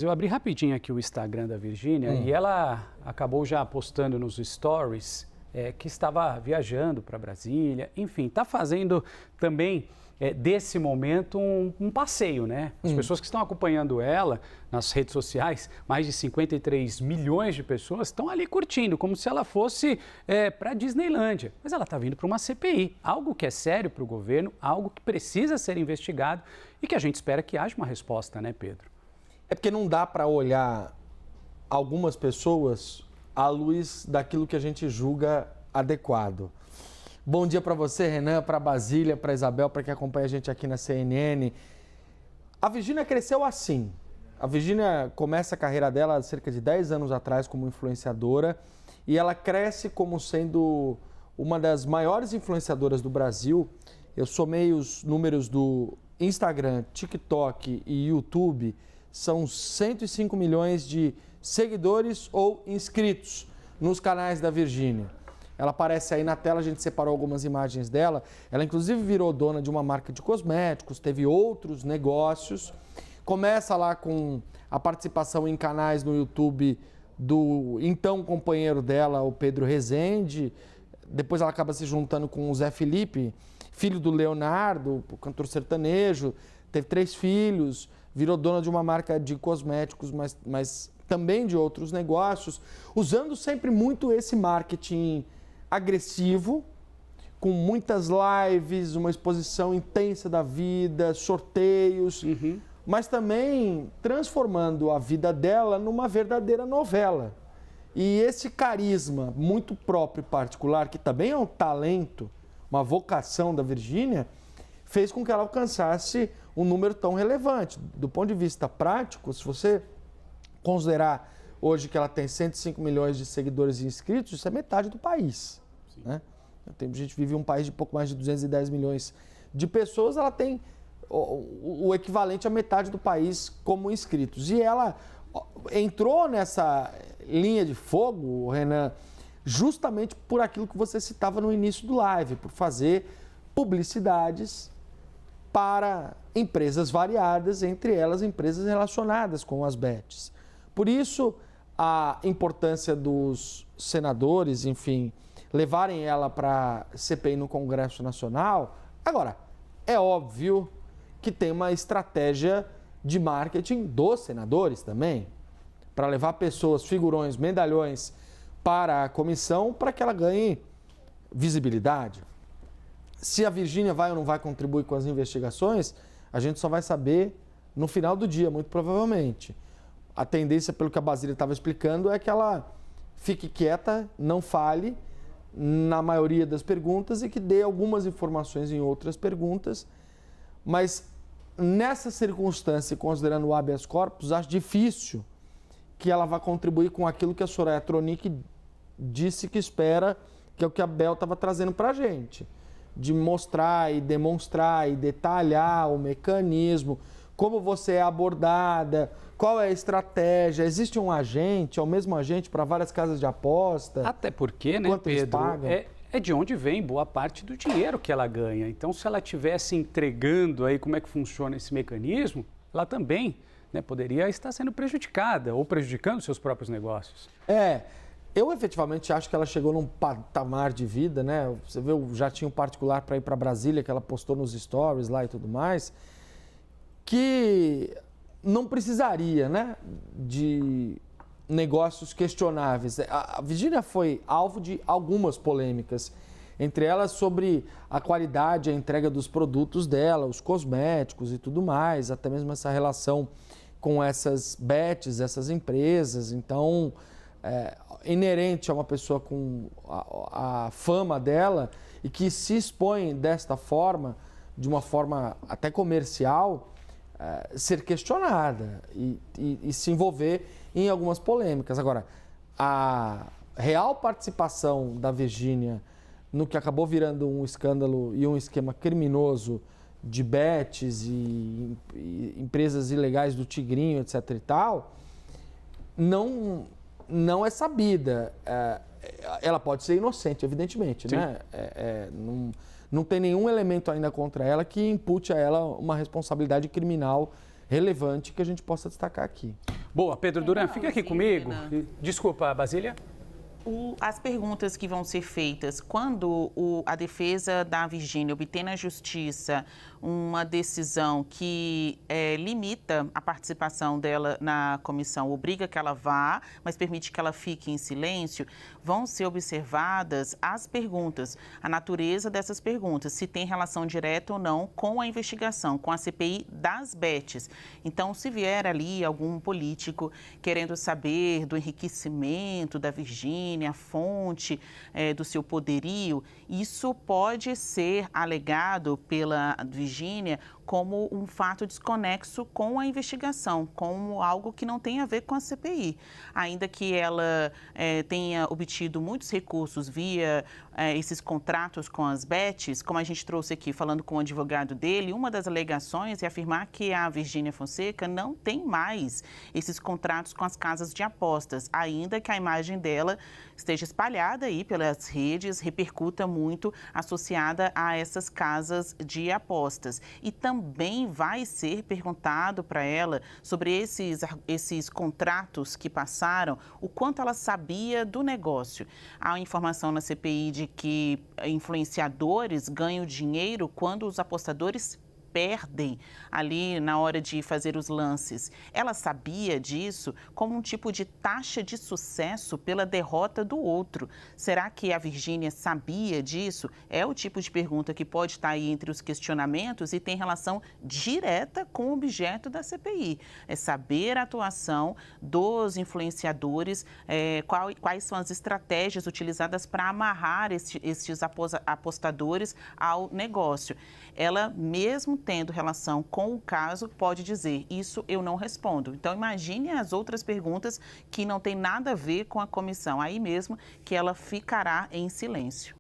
Eu abri rapidinho aqui o Instagram da Virgínia e ela acabou já postando nos stories que estava viajando para Brasília, enfim, está fazendo também desse momento um passeio, né? As pessoas que estão acompanhando ela nas redes sociais, mais de 53 milhões de pessoas estão ali curtindo, como se ela fosse para a Disneylândia. Mas ela está vindo para uma CPI, algo que é sério para o governo, algo que precisa ser investigado e que a gente espera que haja uma resposta, né, Pedro? É porque não dá para olhar algumas pessoas à luz daquilo que a gente julga adequado. Bom dia para você, Renan, para a Basília, para a Isabel, para quem acompanha a gente aqui na CNN. A Virgínia cresceu assim. A Virgínia começa a carreira dela há cerca de 10 anos atrás como influenciadora e ela cresce como sendo uma das maiores influenciadoras do Brasil. Eu somei os números do Instagram, TikTok e YouTube. São 105 milhões de seguidores ou inscritos nos canais da Virgínia. Ela aparece aí na tela, a gente separou algumas imagens dela. Ela inclusive virou dona de uma marca de cosméticos, teve outros negócios. Começa lá com a participação em canais no YouTube do então companheiro dela, o Pedro Rezende. Depois ela acaba se juntando com o Zé Felipe, filho do Leonardo, o cantor sertanejo. Teve 3 filhos. Virou dona de uma marca de cosméticos, mas também de outros negócios, usando sempre muito esse marketing agressivo, com muitas lives, uma exposição intensa da vida, sorteios, mas também transformando a vida dela numa verdadeira novela. E esse carisma muito próprio e particular, que também é um talento, uma vocação da Virgínia, fez com que ela alcançasse um número tão relevante. Do ponto de vista prático, se você considerar hoje que ela tem 105 milhões de seguidores e inscritos, isso é metade do país. Né? A gente vive em um país de pouco mais de 210 milhões de pessoas, ela tem o equivalente a metade do país como inscritos. E ela entrou nessa linha de fogo, Renan, justamente por aquilo que você citava no início do live, por fazer publicidades para empresas variadas, entre elas empresas relacionadas com as bets. Por isso, a importância dos senadores, enfim, levarem ela para a CPI no Congresso Nacional. Agora, é óbvio que tem uma estratégia de marketing dos senadores também, para levar pessoas, figurões, medalhões para a comissão, para que ela ganhe visibilidade. Se a Virgínia vai ou não vai contribuir com as investigações, a gente só vai saber no final do dia, muito provavelmente. A tendência, pelo que a Basília estava explicando, é que ela fique quieta, não fale na maioria das perguntas e que dê algumas informações em outras perguntas. Mas nessa circunstância, considerando o habeas corpus, acho difícil que ela vá contribuir com aquilo que a Soraya Tronic disse que espera, que é o que a Bel estava trazendo para a gente. De mostrar e demonstrar e detalhar o mecanismo, como você é abordada, qual é a estratégia, existe um agente, é o mesmo agente para várias casas de aposta? Até porque, né, Pedro, é de onde vem boa parte do dinheiro que ela ganha. Então, se ela estivesse entregando aí como é que funciona esse mecanismo, ela também, né, poderia estar sendo prejudicada ou prejudicando seus próprios negócios. Eu efetivamente acho que ela chegou num patamar de vida, né? Você vê o jatinho particular para ir para Brasília, que ela postou nos stories lá e tudo mais, que não precisaria, né, de negócios questionáveis. A Virgínia foi alvo de algumas polêmicas, entre elas sobre a qualidade, a entrega dos produtos dela, os cosméticos e tudo mais, até mesmo essa relação com essas bets, essas empresas. Então, inerente a uma pessoa com a fama dela e que se expõe desta forma, de uma forma até comercial, ser questionada e se envolver em algumas polêmicas. Agora, a real participação da Virgínia no que acabou virando um escândalo e um esquema criminoso de bets e empresas ilegais do Tigrinho, etc. e tal, não é sabida. Ela pode ser inocente, evidentemente, sim, né? Não tem nenhum elemento ainda contra ela que impute a ela uma responsabilidade criminal relevante que a gente possa destacar aqui. Boa, Pedro Duran, fica aqui comigo. Desculpa, Basília. As perguntas que vão ser feitas quando a defesa da Virgínia obter na justiça uma decisão que limita a participação dela na comissão, obriga que ela vá, mas permite que ela fique em silêncio, vão ser observadas as perguntas, a natureza dessas perguntas, se tem relação direta ou não com a investigação, com a CPI das Bets. Então, se vier ali algum político querendo saber do enriquecimento da Virgínia, a fonte do seu poderio, isso pode ser alegado pela Virgínia como um fato desconexo com a investigação, como algo que não tem a ver com a CPI. Ainda que ela tenha obtido muitos recursos via esses contratos com as Bets, como a gente trouxe aqui falando com o advogado dele, uma das alegações é afirmar que a Virgínia Fonseca não tem mais esses contratos com as casas de apostas, ainda que a imagem dela esteja espalhada aí pelas redes, repercuta muito associada a essas casas de apostas. E também vai ser perguntado para ela sobre esses contratos que passaram, o quanto ela sabia do negócio. Há informação na CPI de que influenciadores ganham dinheiro quando os apostadores perdem ali na hora de fazer os lances. Ela sabia disso como um tipo de taxa de sucesso pela derrota do outro. Será que a Virgínia sabia disso? É o tipo de pergunta que pode estar aí entre os questionamentos e tem relação direta com o objeto da CPI. É saber a atuação dos influenciadores, quais são as estratégias utilizadas para amarrar estes apostadores ao negócio. Ela, mesmo tendo relação com o caso, pode dizer, isso eu não respondo. Então, imagine as outras perguntas que não tem nada a ver com a comissão. Aí mesmo que ela ficará em silêncio.